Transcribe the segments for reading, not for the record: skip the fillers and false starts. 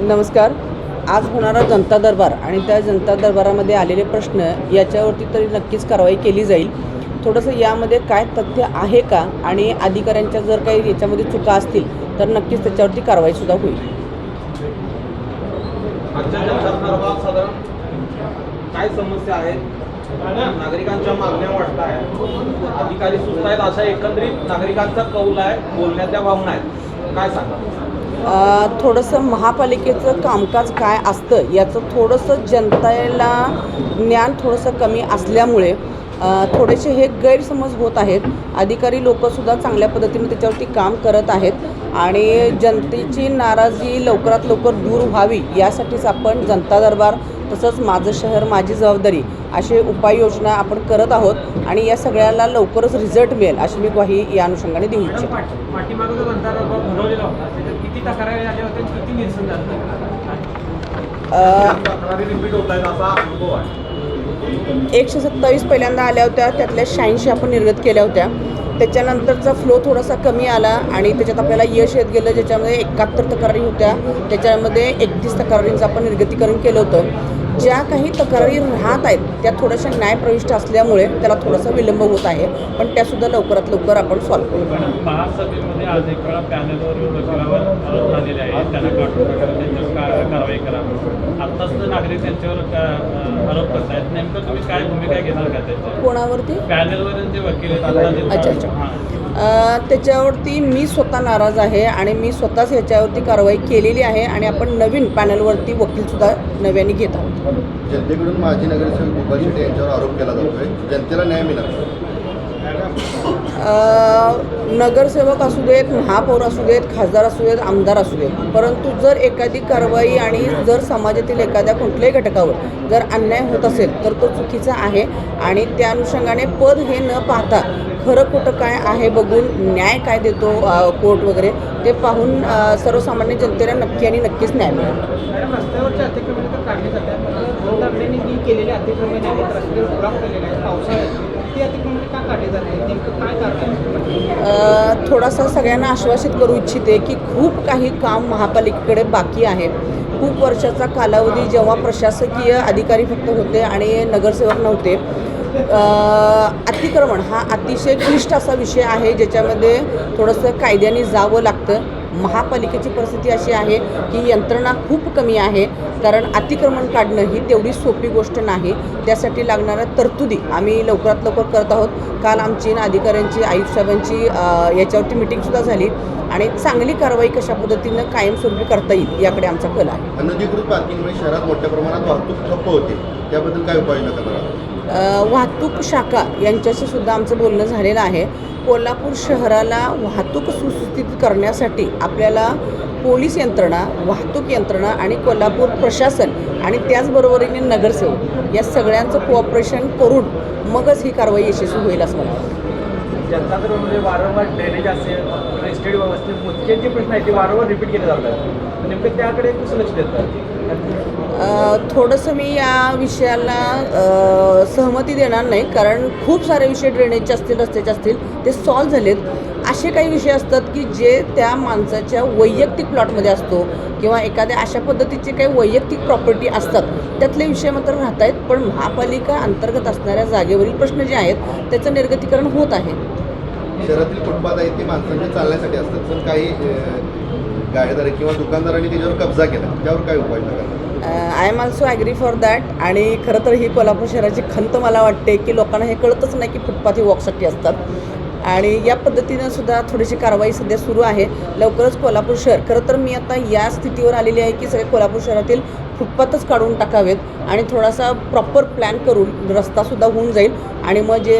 नमस्कार. आज होणारा जनता दरबार आणि त्या जनता दरबारामध्ये आलेले प्रश्न याच्यावरती तरी नक्कीच कारवाई केली जाईल. थोडंसं यामध्ये काय तथ्य आहे का आणि अधिकाऱ्यांच्या जर काही याच्यामध्ये चुका असतील तर नक्कीच त्याच्यावरती कारवाईसुद्धा होईल. आजच्या जनता दरबारात साधारण काय समस्या आहेत, नागरिकांच्या मागण्या वाढत आहेत, अधिकारी सुस्त आहेत अशा एकंदरीत नागरिकांचा कौल आहे, बोलण्याच्या भावना आहेत, काय सांगा? थोडंसं महापालिकेचं कामकाज काय असतं याचं थोडंसं जनतेला ज्ञान थोडंसं कमी असल्यामुळे थोडेसे हे गैरसमज होत आहेत. अधिकारी लोकंसुद्धा चांगल्या पद्धतीने त्याच्यावरती काम करत आहेत आणि जनतेची नाराजी लवकरात लवकर दूर व्हावी यासाठीच आपण जनता दरबार तसंच माझं शहर माझी जबाबदारी असे उपाययोजना आपण करत आहोत आणि या सगळ्याला लवकरच रिझल्ट मिळेल अशी मी ग्वाही या अनुषंगाने देऊ इच्छिते. पाठीमागं जो जनता दरबार भरवलेला होता त्याच्यात किती तक्रारी आल्या होत्या, किती निरसन झालं? तक्रारी रिपीट होत आहेत असा अनुभव आहे. 127 पहिल्यांदा आल्या होत्या, त्यातल्या 86 आपण निर्गत केल्या होत्या. त्याच्यानंतरचा फ्लो थोडासा कमी आला आणि त्याच्यात आपल्याला यश येत गेलं, ज्याच्यामध्ये 71 तक्रारी होत्या. त्याच्यामध्ये 31 तक्रारींचं आपण निर्गतीकरण केलं होतं. ज्या काही तक्रारी राहत आहेत त्या थोड्याशा न्यायप्रविष्ट असल्यामुळे त्याला थोडासा विलंब होत आहे, पण त्यासुद्धा लवकरात लवकर आपण सॉल्व्ह करू. महासभेमध्ये आज एक वेळा पॅनलवर वकिलावर आरोप झालेले आहे, त्यांना त्यांच्यावर कारवाई करा. आत्ताच तर नागरिक त्यांच्यावर आरोप करत आहेत. नेमकं तुम्ही काय भूमिका घेणार का त्याच्या कोणावरती? पॅनलवर जे वकील आहेत. अच्छा. त्याच्यावरती मी स्वतः नाराज आहे आणि मी स्वतःच ह्याच्यावरती कारवाई केलेली आहे आणि आपण नवीन पॅनलवरती वकीलसुद्धा नव्याने घेत आहोत. जनतेकडून माजी नगरसेवक गोपाल शेट्टी यांच्यावर आरोप केला जातोय, जनतेला न्याय मिळाला? नगरसेवक असू देत, महापौर असू देत, खासदार असू देत, आमदार असू देत, परंतु जर एखादी कारवाई आणि जर समाजातील एखाद्या कुठल्याही घटकावर जर अन्याय होत असेल तर तो चुकीचा आहे आणि त्या अनुषंगाने पद हे न पाहता खरं कुठं काय आहे बघून न्याय काय देतो कोर्ट वगैरे ते पाहून सर्वसामान्य जनतेला नक्की आणि नक्कीच न्याय मिळेल. रस्त्यावरच्या अतिक्रमणे तर काढली जातात, केलेले अतिक्रमणे आहेत, रस्ते ब्लॉक केलेले आहेत, पावसाळ्यात ती अतिक्रमणे का काढली जाते, नेमकं काय कारण? थोडासा सगळ्यांना आश्वासित करू इच्छिते की खूप काही काम महापालिकेकडे बाकी आहे. खूप वर्षाचा कालावधी जेव्हा प्रशासकीय अधिकारी फक्त होते आणि नगरसेवक नव्हते. अतिक्रमण हा अतिशय क्लिष्ट असा विषय आहे ज्याच्यामध्ये थोडंसं कायद्याने जावं लागतं. महापालिकेची परिस्थिती अशी आहे की यंत्रणा खूप कमी आहे, कारण अतिक्रमण काढणं ही तेवढी सोपी गोष्ट नाही. त्यासाठी लागणाऱ्या तरतुदी आम्ही लवकरात लवकर करत आहोत. काल आमची अधिकाऱ्यांची आयुक्त साहेबांची याच्यावरती मिटिंगसुद्धा झाली आणि चांगली कारवाई कशा पद्धतीनं कायमस्वरूपी करता येईल याकडे आमचा कल आहे. अनधिकृत पार्किंगमुळे शहरात मोठ्या प्रमाणात वाहतूक ठप्प होते, त्याबद्दल काय उपाययोजना करणार? वाहतूक शाखा यांच्याशी सुद्धा आमचं बोलणं झालेलं आहे. कोल्हापूर शहराला वाहतूक सुस्थितीत करण्यासाठी आपल्याला पोलीस यंत्रणा, वाहतूक यंत्रणा आणि कोल्हापूर प्रशासन आणि त्याचबरोबरीने नगरसेवक या सगळ्यांचं कोऑपरेशन करून मगच ही कारवाई यशस्वी होईल असं मला वाटतं. जनता दरबारमध्ये वारंवार ड्रेनेज असेल, एस्टेट व्यवस्थित मुख्य जे प्रश्न आहेत ते वारंवार रिपीट केले जातात, नेमकं त्याकडे कसं लक्ष देतात? थोडंसं मी या विषयाला सहमती देणार नाही, कारण खूप सारे विषय ड्रेनेजचे असतील, रस्त्याचे असतील, ते सॉल्व झालेत. असे काही विषय असतात की जे त्या माणसाच्या वैयक्तिक प्लॉटमध्ये असतो किंवा एखाद्या अशा पद्धतीचे काही वैयक्तिक प्रॉपर्टी असतात, त्यातले विषय मात्र राहत आहेत. पण महापालिका अंतर्गत असणाऱ्या जागेवरील प्रश्न जे आहेत त्याचं निर्गतीकरण होत आहे. शहरातील फुटपाथ आहेत ते माणसांच्या चालण्यासाठी असतात, पण काही गाडेदार किंवा दुकानदारांनी त्याच्यावर कब्जा केला, त्यावर काय उपाययोजना करणार? I am also agree for that. आणि खरं तर ही कोल्हापूर शहराची खंत मला वाटते की लोकांना हे कळतच नाही की फुटपाथ ही वॉकसाठी असतात आणि या पद्धतीनं सुद्धा थोडीशी कारवाई सध्या सुरू आहे. लवकरच कोल्हापूर शहर, खरं तर मी आता या स्थितीवर आलेली आहे की सगळे कोल्हापूर शहरातील फुटपाथच काढून टाकावेत आणि थोडासा प्रॉपर प्लॅन करून रस्तासुद्धा होऊन जाईल आणि मग जे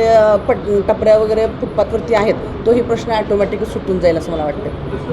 टपऱ्या वगैरे फुटपाथवरती आहेत तोही प्रश्न ॲटोमॅटिक सुटून जाईल असं मला वाटतं.